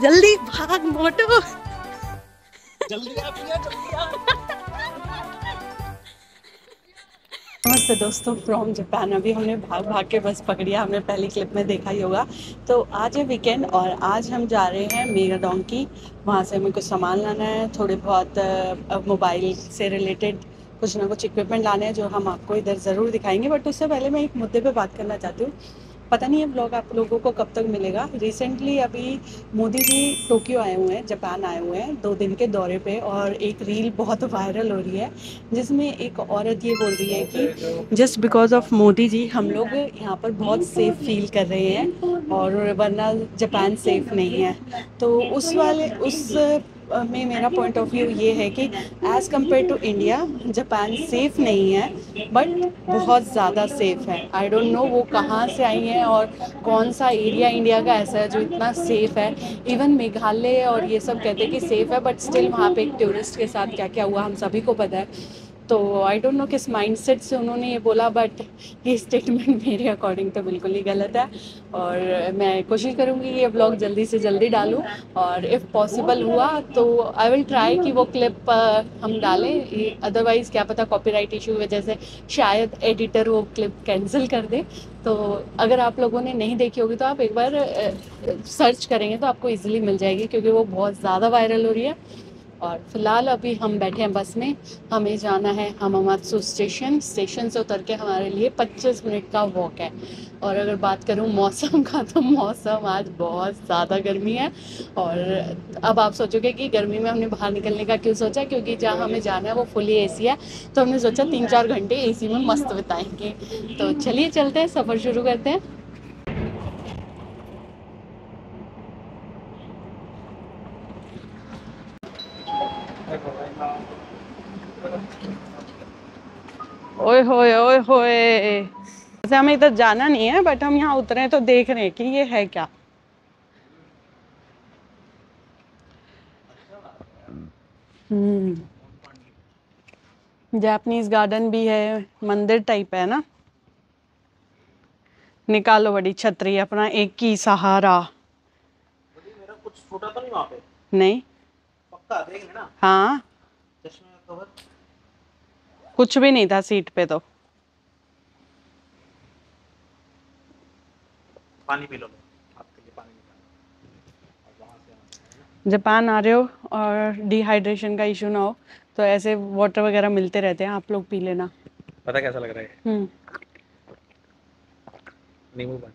जल्दी भाग मोटू। जल्दी आ प्रिया, जल्दी आ। नमस्ते दोस्तों, फ्रॉम जापान। अभी हमने भाग भाग के बस पकड़ी है, हमने पहली क्लिप में देखा ही होगा। तो आज है वीकेंड और आज हम जा रहे हैं मेगा डोंकी। वहाँ से हमें कुछ सामान लाना है, थोड़े बहुत मोबाइल से रिलेटेड कुछ ना कुछ इक्विपमेंट लाने हैं जो हम आपको इधर ज़रूर दिखाएंगे। बट उससे पहले मैं एक मुद्दे पे बात करना चाहती हूँ। पता नहीं ये ब्लॉग आप लोगों को कब तक मिलेगा। रिसेंटली अभी मोदी जी टोक्यो आए हुए हैं, जापान आए हुए हैं 2 दिन के दौरे पे, और एक रील बहुत वायरल हो रही है जिसमें एक औरत ये बोल रही है कि just because of Modi ji हम लोग यहाँ पर बहुत सेफ फील कर रहे हैं और वरना जापान सेफ नहीं है। तो उस में मेरा पॉइंट ऑफ व्यू ये है कि as compared to India Japan safe नहीं है बट बहुत ज़्यादा सेफ़ है। आई डोंट नो वो कहाँ से आई हैं और कौन सा एरिया इंडिया का ऐसा है जो इतना सेफ़ है। इवन मेघालय और ये सब कहते हैं कि सेफ़ है बट स्टिल वहाँ पे एक टूरिस्ट के साथ क्या क्या हुआ हम सभी को पता है। तो आई डोंट नो किस माइंडसेट से उन्होंने ये बोला, बट ये स्टेटमेंट मेरे अकॉर्डिंग तो बिल्कुल ही गलत है। और मैं कोशिश करूँगी ये ब्लॉग जल्दी से जल्दी डालूँ, और इफ़ पॉसिबल हुआ तो आई विल ट्राई कि वो क्लिप हम डालें। अदरवाइज़ क्या पता कॉपीराइट इशू की वजह से शायद एडिटर वो क्लिप कैंसिल कर दे। तो अगर आप लोगों ने नहीं देखी होगी तो आप एक बार सर्च करेंगे तो आपको ईजिली मिल जाएगी, क्योंकि वो बहुत ज़्यादा वायरल हो रही है। और फिलहाल अभी हम बैठे हैं बस में, हमें जाना है हमामात्सु स्टेशन से उतर के हमारे लिए 25 मिनट का वॉक है। और अगर बात करूं मौसम का तो मौसम आज बहुत ज़्यादा गर्मी है। और अब आप सोचोगे कि गर्मी में हमने बाहर निकलने का क्यों सोचा, क्योंकि जहाँ हमें जाना है वो फुली एसी है। तो हमने सोचा 3-4 घंटे एसी में मस्त बिताएंगे। तो चलिए चलते हैं, सफ़र शुरू करते हैं। ओए होए ओए होए, वैसे हमें इधर जाना नहीं है बट हम यहाँ उतरे तो देख रहे हैं कि ये है क्या। जापानीज गार्डन भी है, मंदिर टाइप है ना। निकालो बड़ी छतरी, अपना एक ही सहारा। मेरा कुछ छोटा तो नहीं वहाँ पे? नहीं, पक्का देख लेना। हाँ चश्मे का कवर कुछ भी नहीं था सीट पे। तो पानी पी लो, आपके लिए पानी निकालो और वहाँ से आना। जापान आ रहे हो और डिहाइड्रेशन का इशू ना हो तो ऐसे वाटर वगैरह मिलते रहते हैं, आप लोग पी लेना। पता कैसा लग रहा है? नींबू पानी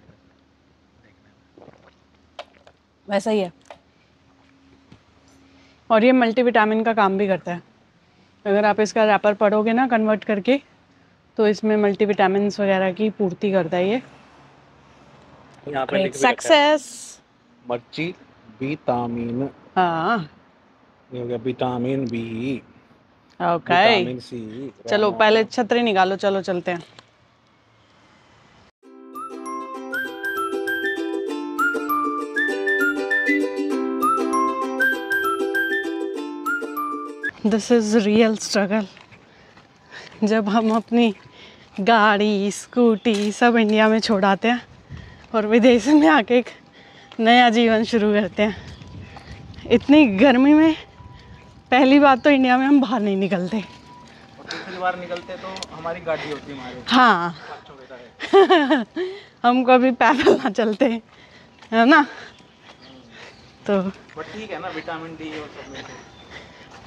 वैसा ही है। और ये मल्टीविटामिन का काम भी करता है। अगर आप इसका रैपर पढ़ोगे ना कन्वर्ट करके, तो इसमें मल्टीविटामिन्स वगैरह की पूर्ति करता है ये। यहाँ पे लिख भी रखा है सक्सेस। मर्ची विटामिन। हाँ ये हो गया vitamin B, okay. Vitamin C. चलो पहले छतरी निकालो, चलो चलते हैं। This is real struggle. जब हम अपनी गाड़ी स्कूटी सब इंडिया में छोड़ आते हैं और विदेश में आके एक नया जीवन शुरू करते हैं। इतनी गर्मी में पहली बात तो इंडिया में हम बाहर नहीं निकलते। दूसरी बार निकलते तो हमारी गाड़ी होती है हमारे। हाँ हम कभी पैदल ना चलते, है ना। तो बट ठीक है ना, विटामिन डी और सब में से।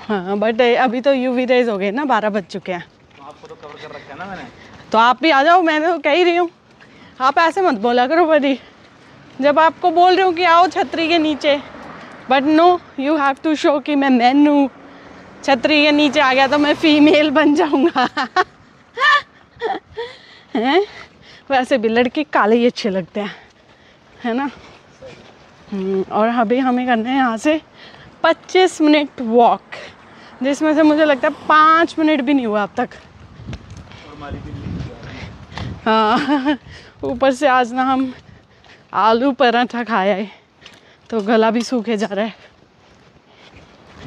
हाँ बट अभी तो यूवी रेज हो गए ना, 12 बज चुके हैं। तो आपको तो कवर कर रखा है ना मैंने। तो आप भी आ जाओ, मैं तो कह ही रही हूँ। आप ऐसे मत बोला करो बड़ी, जब आपको बोल रही हूँ कि आओ छतरी के नीचे, but no you have to show कि मैं मैन हूँ। छतरी के नीचे आ गया तो मैं फीमेल बन जाऊँगा। हैं, वैसे भी लड़के काले ही अच्छे लगते हैं, है ना। और अभी हमें करना है यहाँ से 25 मिनट वॉक, जिसमें से मुझे लगता है 5 मिनट भी नहीं हुआ अब तक। हाँ ऊपर से आज ना हम आलू पराठा खाया है तो गला भी सूखे जा रहा है।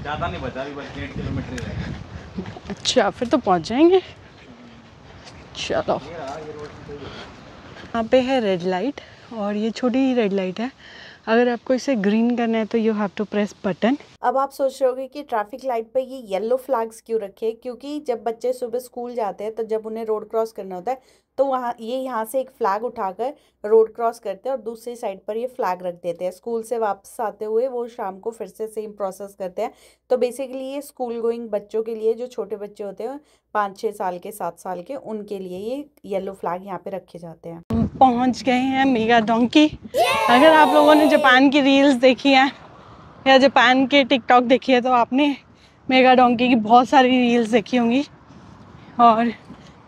ज़्यादा नहीं बचा, अभी बस 1.5 किलोमीटर ही रह गया। अच्छा फिर तो पहुँच जाएंगे। चलो यहाँ पे है रेड लाइट, और ये छोटी ही रेड लाइट है। अगर आपको इसे ग्रीन करना है तो you have to press button. अब आप सोच रहे होगे कि ट्रैफिक लाइट पे ये येलो फ्लैग्स क्यों रखे, क्योंकि जब बच्चे सुबह स्कूल जाते हैं तो जब उन्हें रोड क्रॉस करना होता है तो यहाँ से एक फ्लैग उठाकर रोड क्रॉस करते हैं और दूसरी साइड पर ये फ्लैग रख देते हैं। स्कूल से वापस आते हुए वो शाम को फिर से सेम प्रोसेस करते हैं। तो बेसिकली ये स्कूल गोइंग बच्चों के लिए, जो छोटे बच्चे होते हैं 5-6 साल के 7 साल के, उनके लिए ये येलो फ्लैग यहाँ पे रखे जाते हैं। हम पहुँच गए हैं मेगा डोंकी। अगर आप लोगों ने जापान की रील्स देखी हैं या जापान के टिकटॉक देखी है तो आपने मेगा डोंकी की बहुत सारी रील्स देखी होंगी। और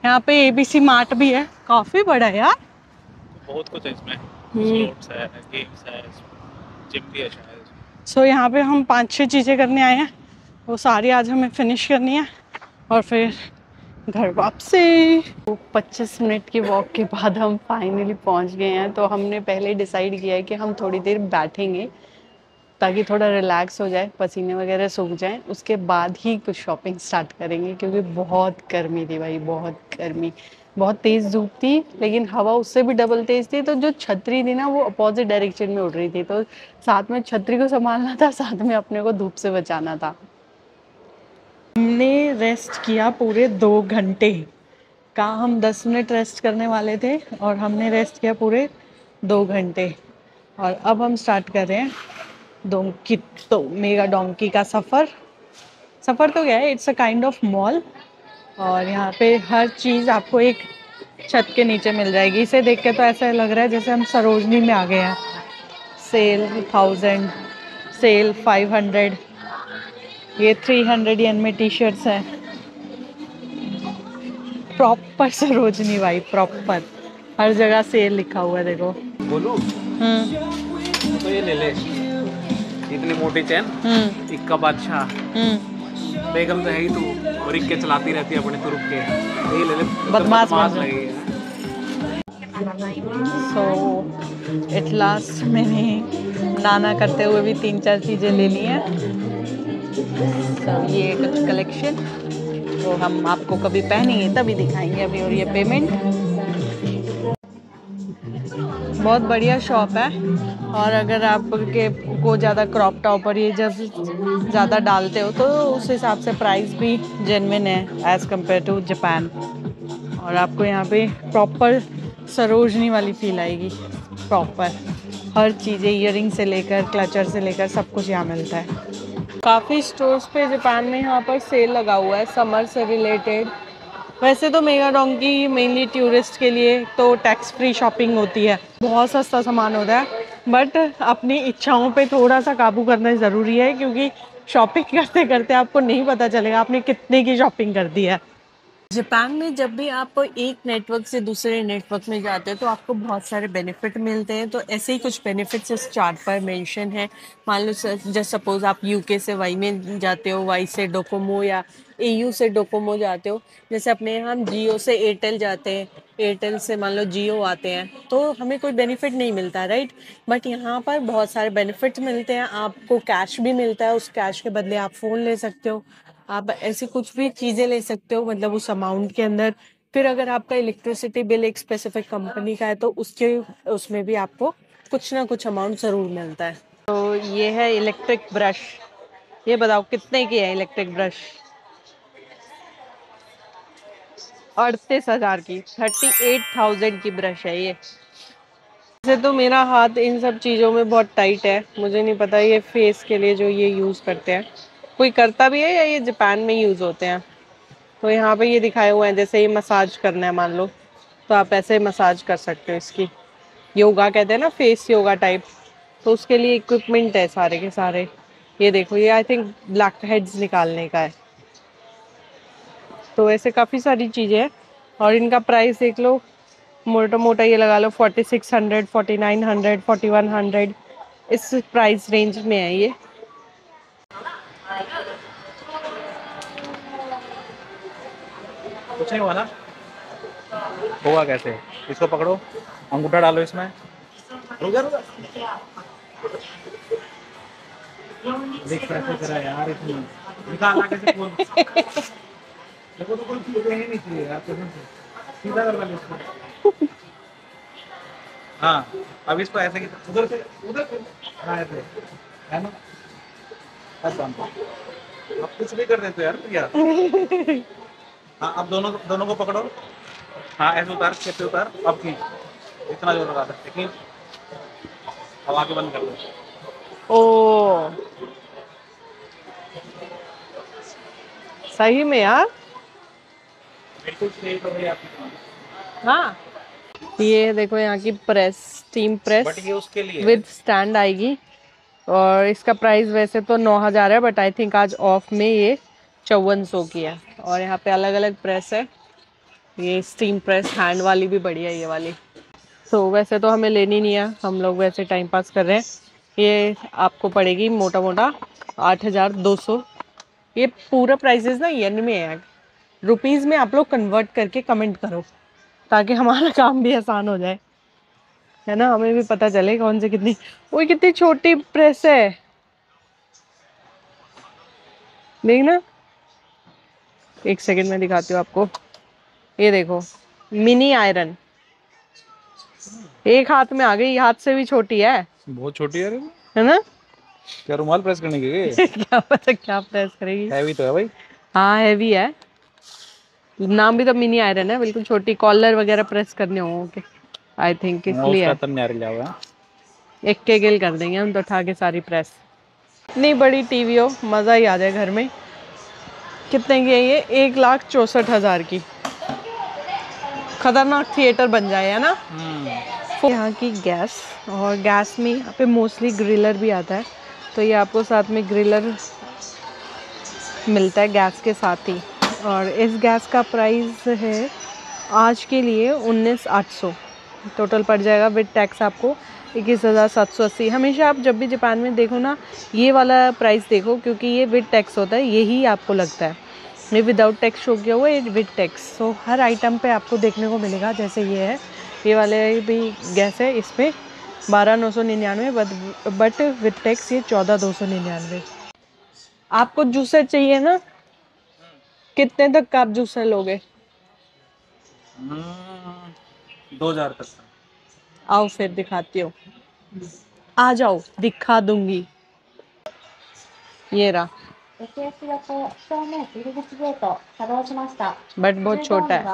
यहाँ पे एबीसी मार्ट भी है, काफ़ी बड़ा है यार। बहुत कुछ है इसमें, स्पोर्ट्स है, गेम्स है, जिम भी है शायद। सो यहाँ पे हम 5-6 चीज़ें करने आए हैं, वो सारी आज हमें फिनिश करनी है और फिर घर वापसी। 25 मिनट की वॉक के बाद हम फाइनली पहुँच गए हैं। तो हमने पहले डिसाइड किया है कि हम थोड़ी देर बैठेंगे ताकि थोड़ा रिलैक्स हो जाए, पसीने वगैरह सूख जाएं, उसके बाद ही कुछ शॉपिंग स्टार्ट करेंगे। क्योंकि बहुत गर्मी थी भाई, बहुत गर्मी, बहुत तेज़ धूप थी, लेकिन हवा उससे भी डबल तेज़ थी। तो जो छतरी थी ना वो अपोजिट डायरेक्शन में उड़ रही थी, तो साथ में छतरी को संभालना था, साथ में अपने को धूप से बचाना था। हमने रेस्ट किया पूरे 2 घंटे का। हम 10 मिनट रेस्ट करने वाले थे और हमने रेस्ट किया पूरे 2 घंटे। और अब हम स्टार्ट कर रहे हैं डोंकी, तो मेगा डोंकी का सफ़र तो क्या है, it's a kind of mall. और यहाँ पे हर चीज़ आपको एक छत के नीचे मिल जाएगी। इसे देख के तो ऐसा लग रहा है जैसे हम सरोजनी में आ गए हैं। सेल 1000, सेल 500, ये 300 येन में टी शर्ट्स हैं। प्रॉपर सरोजनी भाई, प्रॉपर हर जगह सेल लिखा हुआ है, देखो। बोलू तो ये ले ले, इतनी मोटी चैन, इक्का बादशाह, बेगम तो है ही तू, और इक्के चलाती रहती है अपने, तू रुक के ये ले ले, बदमाश बन रहा है। लगेगी। सो एट लास्ट मैंने नाना करते हुए भी 3-4 चीज़ें ले ली हैं। तो ये कुछ कलेक्शन तो हम आपको कभी पहनेंगे तभी दिखाएंगे अभी। और ये पेमेंट, बहुत बढ़िया शॉप है। और अगर आपके को ज़्यादा क्रॉप टॉप और ये जब ज़्यादा डालते हो तो उस हिसाब से प्राइस भी जेन्युइन है एज़ कम्पेयर टू जापान। और आपको यहाँ पे प्रॉपर सरोजनी वाली फील आएगी। प्रॉपर हर चीज़ें, ईयरिंग से लेकर क्लचर से लेकर सब कुछ यहाँ मिलता है। काफ़ी स्टोर्स पे जापान में यहाँ पर सेल लगा हुआ है समर से रिलेटेड। वैसे तो मेगा डोंकी मेनली टूरिस्ट के लिए तो टैक्स फ्री शॉपिंग होती है, बहुत सस्ता सामान होता है। बट अपनी इच्छाओं पे थोड़ा सा काबू करना ज़रूरी है, क्योंकि शॉपिंग करते करते आपको नहीं पता चलेगा आपने कितने की शॉपिंग कर दी है। जापान में जब भी आप एक नेटवर्क से दूसरे नेटवर्क में जाते हैं तो आपको बहुत सारे बेनिफिट मिलते हैं। तो ऐसे ही कुछ बेनिफिट्स इस चार्ट पर मेंशन है। मान लो जैसे सपोज आप यूके से वाई में जाते हो, वाई से डोकोमो, या एयू से डोकोमो जाते हो। जैसे अपने यहाँ हम जियो से एयरटेल जाते हैं, एयरटेल से मान लो जियो आते हैं, तो हमें कोई बेनिफिट नहीं मिलता, राइट। बट यहाँ पर बहुत सारे बेनिफिट्स मिलते हैं। आपको कैश भी मिलता है, उस कैश के बदले आप फ़ोन ले सकते हो, आप ऐसी कुछ भी चीज़ें ले सकते हो, मतलब उस अमाउंट के अंदर। फिर अगर आपका इलेक्ट्रिसिटी बिल एक स्पेसिफिक कंपनी का है तो उसमें भी आपको कुछ ना कुछ अमाउंट ज़रूर मिलता है। तो ये है इलेक्ट्रिक ब्रश। ये बताओ कितने की है इलेक्ट्रिक ब्रश? 38,000 की, 38,000 की ब्रश है ये। वैसे तो मेरा हाथ इन सब चीज़ों में बहुत टाइट है, मुझे नहीं पता ये फेस के लिए जो ये यूज़ करते हैं कोई करता भी है या ये जापान में यूज़ होते हैं। तो यहाँ पे ये दिखाए हुए हैं, जैसे ये मसाज करना है मान लो तो आप ऐसे मसाज कर सकते हो इसकी। योगा कहते हैं ना, फेस योगा टाइप, तो उसके लिए इक्विपमेंट है सारे के सारे। ये देखो, ये आई थिंक ब्लैक हेड्स निकालने का है। तो ऐसे काफ़ी सारी चीज़ें हैं और इनका प्राइस देख लो, मोटा मोटा ये लगा लो 4600, 4900, 4100, इस प्राइस रेंज में है ये। कुछ नहीं हुआ ना, होगा कैसे? इसको पकड़ो, अंगूठा डालो इसमें, रुका रुका, देख कैसे करा यार, इसमें निकालना कैसे खोल, देखो तो कोई चीज़ है नहीं चाहिए यार, कसम से सीधा करवा ले इसको। हाँ, अब इसको ऐसे उधर से हाँ ऐसे है ना, ऐसा आप कुछ भी कर देते हो यार प्रिया। हाँ, अब दोनों दोनों को पकड़ो। हाँ, ऐसे उतार, कैसे उतार, अब खींच, इतना जोर लगा सकते, खींच, अब आगे बंद कर दो। ओ सही में यार। बिल्कुल सही कर रही है आपकी। हाँ, ये देखो यहाँ की प्रेस, स्टीम प्रेस बट ये उसके लिए विद स्टैंड आएगी। और इसका प्राइस वैसे तो 9,000 है, बट आई थिंक आज ऑफ में ये 5400 की है। और यहाँ पे अलग अलग प्रेस है। ये स्टीम प्रेस हैंड वाली भी बढ़िया है ये वाली। तो वैसे तो हमें लेनी नहीं है, हम लोग वैसे टाइम पास कर रहे हैं। ये आपको पड़ेगी मोटा मोटा 8,200। ये पूरा प्राइसेस ना येन में है, रुपीस में आप लोग कन्वर्ट करके कमेंट करो ताकि हमारा काम भी आसान हो जाए, है ना, हमें भी पता चले कौन से कितनी। वो कितनी छोटी प्रेस है, देखना, एक सेकंड में दिखाती हूँ आपको। ये देखो, मिनी आयरन, एक हाथ में आ गई, हाथ से भी छोटी है बहुत छोटी है ना। क्या रुमाल प्रेस करने के क्या पता क्या प्रेस करेगी। हैवी तो है भाई। हाँ हैवी है, नाम भी तो मिनी आयरन है, बिल्कुल छोटी, कॉलर वगैरह प्रेस करने होंगे आई थिंक, इसलिए एक के गिल कर देंगे हम तो उठा के सारी प्रेस। इतनी बड़ी टीवी हो, मज़ा ही आ जाए घर में। कितने की है ये? 1,64,000 की। खतरनाक थिएटर बन जाए, है ना। यहाँ की गैस, और गैस में यहाँ पे मोस्टली ग्रिलर भी आता है, तो ये आपको साथ में ग्रिलर मिलता है गैस के साथ ही। और इस गैस का प्राइस है आज के लिए 19,800, टोटल पड़ जाएगा विद टैक्स आपको 21,780। हमेशा आप जब भी जापान में देखो ना, ये वाला प्राइस देखो, क्योंकि ये विद टैक्स होता है, यही आपको लगता है। ये विदाउट टैक्स शो किया हुआ है, ये विद टैक्स। तो हर आइटम पे आपको देखने को मिलेगा, जैसे ये है, ये वाले भी गैस है, इस पर 12,999, बट विद टैक्स ये 14,299। आपको जूसर चाहिए ना, कितने तक का आप जूसर लोगे? 2000 तक। आओ फिर दिखाती हूँ, आ जाओ दिखा दूंगी। ये रहा, बट बहुत छोटा है।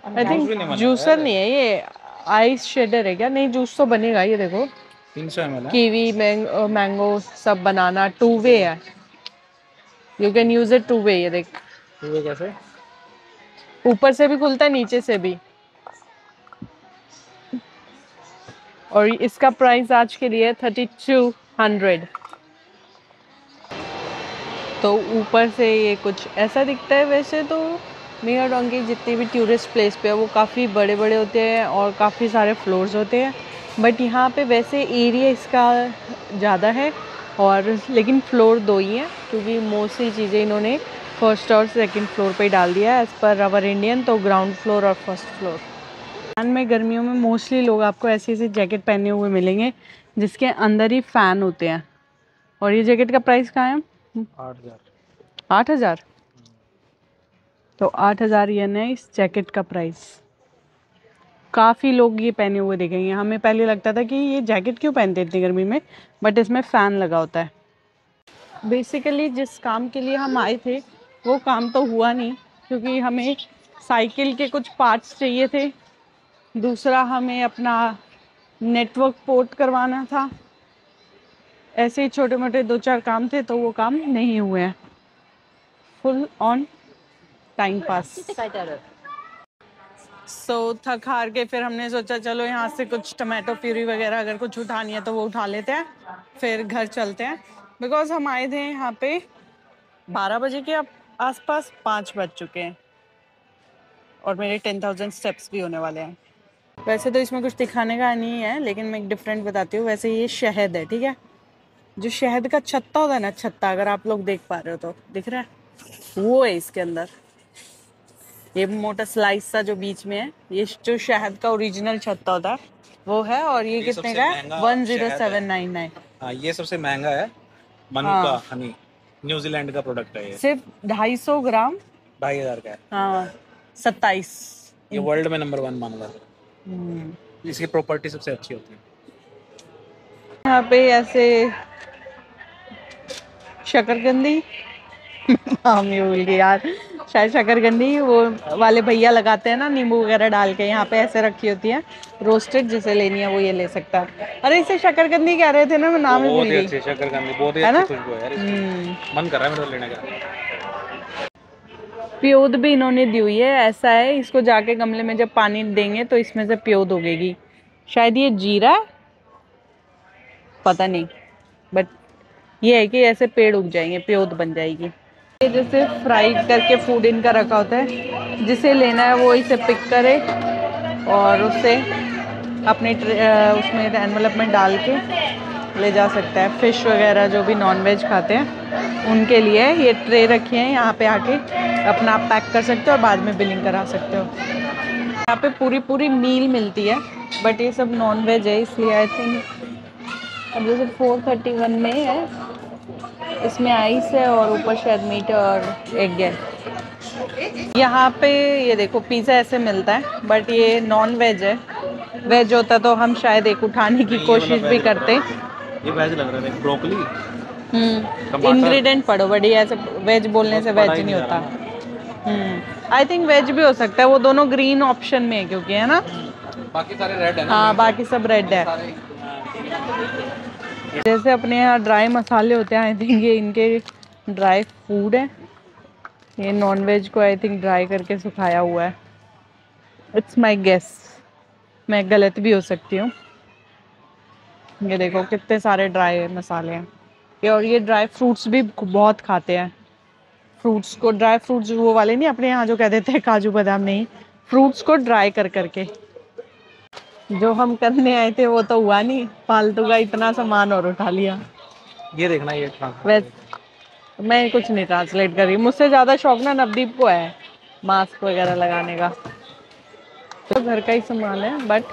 आई थिंक जूसर नहीं है ये, आइस शेडर है क्या? नहीं, जूस तो बनेगा। ये देखो 300 ml है। कीवी, मैंगो सब, बनाना, 2 वे है, यू कैन यूज इट 2 वे। ये देख, ये कैसे? ऊपर से भी खुलता है, नीचे से भी। और इसका प्राइस आज के लिए 3,200। तो ऊपर से ये कुछ ऐसा दिखता है। वैसे तो मेगाडोंग की जितनी भी टूरिस्ट प्लेस पे है वो काफ़ी बड़े बड़े होते हैं और काफ़ी सारे फ्लोर्स होते हैं, बट यहाँ पे वैसे एरिया इसका ज़्यादा है, और लेकिन फ्लोर 2 ही हैं, क्योंकि मोस्टली चीज़ें इन्होंने फर्स्ट और सेकंड फ्लोर पे डाल दिया है एज़ पर अवर इंडियन। तो ग्राउंड फ्लोर और फर्स्ट फ्लोर। फैन में गर्मियों में मोस्टली लोग आपको ऐसी ऐसी जैकेट पहने हुए मिलेंगे जिसके अंदर ही फ़ैन होते हैं। और ये जैकेट का प्राइस कहाँ है? 8000। 8,000। तो 8,000 येन है इस जैकेट का प्राइस। काफ़ी लोग ये पहने हुए दिखेंगे। हमें पहले लगता था कि ये जैकेट क्यों पहनते हैं इतनी गर्मी में, बट इसमें फ़ैन लगा होता है। बेसिकली जिस काम के लिए हम आए थे वो काम तो हुआ नहीं, क्योंकि हमें साइकिल के कुछ पार्ट्स चाहिए थे, दूसरा हमें अपना नेटवर्क पोर्ट करवाना था, ऐसे ही छोटे मोटे 2-4 काम थे, तो वो काम नहीं हुए हैं। Full on time pass. So थक हार के फिर हमने सोचा चलो यहाँ से कुछ टमाटो प्यूरी वगैरह अगर कुछ उठानी है तो वो उठा लेते हैं, फिर घर चलते हैं। बिकॉज हम आए थे यहाँ पे 12 बजे के आसपास, 5 बज चुके हैं और मेरे 10,000 स्टेप्स भी होने वाले हैं। वैसे तो इसमें कुछ दिखाने का नहीं है, लेकिन मैं एक डिफरेंट बताती हूँ। वैसे ये शहद है, ठीक है, जो शहद का छत्ता होता है ना, छत्ता, अगर आप लोग देख पा रहे हो तो दिख रहा है, वो है इसके अंदर। ये मोटा स्लाइस सा जो बीच में है, ये जो शहद का ओरिजिनल छत्ता होता है वो है। और ये कितने का है? 10799। हाँ, ये सबसे महंगा है मनुका हनी, न्यूजीलैंड का प्रोडक्ट है। ये सिर्फ 250 ग्राम 2500 का है। हाँ, 27। ये वर्ल्ड में नंबर 1 माना जाता है। इसकी प्रॉपर्टी सबसे अच्छी होती है। यहाँ पे ऐसे शकरकंदी हाँ मैं भूल गई यार, शायद शकरकंदी वो वाले भैया लगाते हैं ना नींबू वगैरह डाल के, यहाँ पे ऐसे रखी होती है रोस्टेड, जिसे लेनी है वो ये ले सकता है। अरे इसे शकरकंदी कह रहे थे ना, मैं नाम ही भूल गई। शकरकंदी बहुत ही है ना? अच्छी खुशबू है यार इसकी। मन कर रहा है मेरे को लेने का। प्योद भी इन्होंने दी हुई है, ऐसा है इसको जाके गमले में जब पानी देंगे तो इसमें से प्योद उगेगी। शायद ये जीरा है, पता नहीं, बट ये है कि ऐसे पेड़ उग जाएंगे, प्योद बन जाएगी। ये जैसे फ्राई करके फूड इनका रखा होता है, जिसे लेना है वो इसे पिक करे और उसे अपने उसमें एनवलप में डाल के ले जा सकता है। फ़िश वगैरह जो भी नॉनवेज खाते हैं उनके लिए ये ट्रे रखी है, यहाँ पे आके अपना आप पैक कर सकते हो और बाद में बिलिंग करा सकते हो। यहाँ पे पूरी मील मिलती है, बट ये सब नॉनवेज है इसलिए आई थिंक अब जैसे 431 में है, इसमें आइस है और ऊपर शायद मीट और एग है। यहाँ पे ये देखो पिज़्ज़ा ऐसे मिलता है, बट ये नॉन वेज है। वेज होता तो हम शायद एक उठाने की कोशिश भी करते। ये वेज लग रहा है, ब्रोकली। इंग्रेडिएंट पढ़ो, बट ये ऐसे वेज बोलने से वेज नहीं होता। आई थिंक वेज भी हो सकता है, वो दोनों ग्रीन ऑप्शन में है क्योंकि, है ना? बाकी सारे रेड है ना? हाँ बाकी सब रेड है। जैसे अपने यहाँ ड्राई मसाले होते हैं, आई थिंक ये इनके ड्राई फूड है। ये नॉनवेज को आई थिंक ड्राई करके सुखाया हुआ है। इट्स माय गेस, मैं गलत भी हो सकती हूँ। ये देखो कितने सारे ड्राई मसाले हैं ये, और ये ड्राई फ्रूट्स भी बहुत खाते हैं। फ्रूट्स को, ड्राई फ्रूट्स वो वाले नहीं अपने यहाँ जो कह देते हैं काजू बादाम, नहीं, फ्रूट्स को ड्राई कर करके। जो हम करने आए थे वो तो हुआ नहीं, फालतू का इतना सामान और उठा लिया। ये देखना, ये वैसे मैं कुछ नहीं ट्रांसलेट कर रही, मुझसे ज़्यादा शौक ना नवदीप को है मास्क वगैरह लगाने का। तो घर का ही सामान है, बट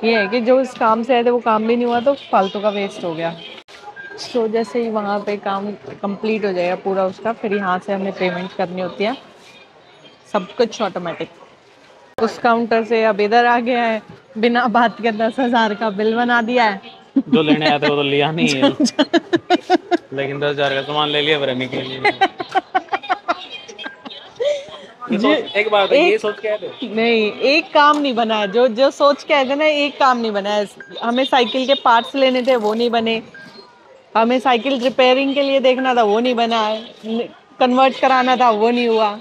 ये है कि जो इस काम से आए थे वो काम भी नहीं हुआ तो फालतू का वेस्ट हो गया। तो जैसे ही वहाँ पे काम कंप्लीट हो जाएगा पूरा उसका, फिर यहाँ से हमें पेमेंट करनी होती है, सब कुछ ऑटोमेटिक। उस काउंटर से अब इधर आ गया है, बिना बात के 10,000 का बिल बना दिया है। जो लेने आया था वो तो लिया नहीं है लेकिन 10,000 का सामान ले लिया भरने के लिए। एक बात है, ये सोच के आए थे? नहीं, एक काम नहीं बना है, जो सोच के आए थे ना, एक काम नहीं बना है। हमें साइकिल के पार्ट्स लेने थे वो नहीं बने, हमें साइकिल रिपेयरिंग के लिए देखना था वो नहीं बना है, कन्वर्ट कराना था वो नहीं हुआ,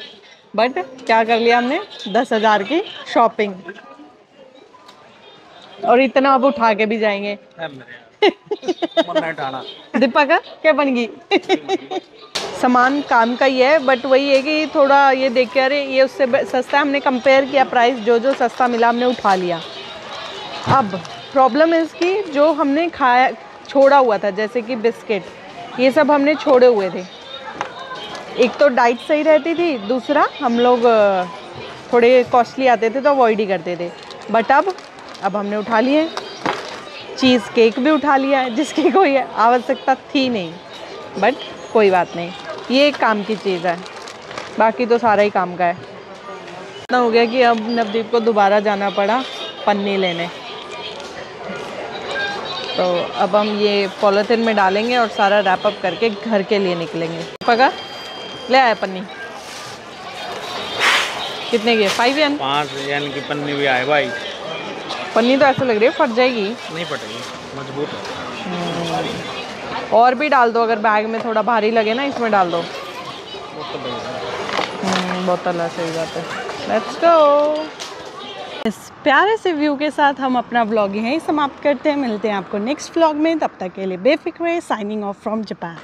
बट क्या कर लिया हमने, 10,000 की शॉपिंग। और इतना अब उठा के भी जाएंगे दीपक क्या बन गई सामान काम का ही है, बट वही है कि थोड़ा ये देख के अरे ये उससे सस्ता, हमने कंपेयर किया प्राइस, जो सस्ता मिला हमने उठा लिया। अब प्रॉब्लम है इसकी, जो हमने खाया छोड़ा हुआ था जैसे कि बिस्किट, ये सब हमने छोड़े हुए थे। एक तो डाइट सही रहती थी, दूसरा हम लोग थोड़े कॉस्टली आते थे तो अवॉइड ही करते थे, बट अब हमने उठा लिए। चीज़ केक भी उठा लिया है जिसकी कोई आवश्यकता थी नहीं, बट कोई बात नहीं, ये एक काम की चीज़ है, बाकी तो सारा ही काम का है। इतना हो गया कि अब नवदीप को दोबारा जाना पड़ा पन्नी लेने, तो अब हम ये पॉलीथिन में डालेंगे और सारा रैप अप करके घर के लिए निकलेंगे। पका ले आया पन्नी, कितने की है? 5 येन? 5 येन की पन्नी भी आए भाई। पन्नी तो ऐसे लग रही है फट जाएगी। नहीं फटेगी, मजबूत है। और भी डाल दो, अगर बैग में थोड़ा भारी लगे ना इसमें डाल दो। बोतल है, सही बात है। Let's go. इस प्यारे से व्यू के साथ हम अपना व्लॉग यहीं समाप्त करते हैं, मिलते हैं आपको नेक्स्ट व्लॉग में, तब तक के लिए बेफिक्र, साइनिंग ऑफ फ्रॉम जापान।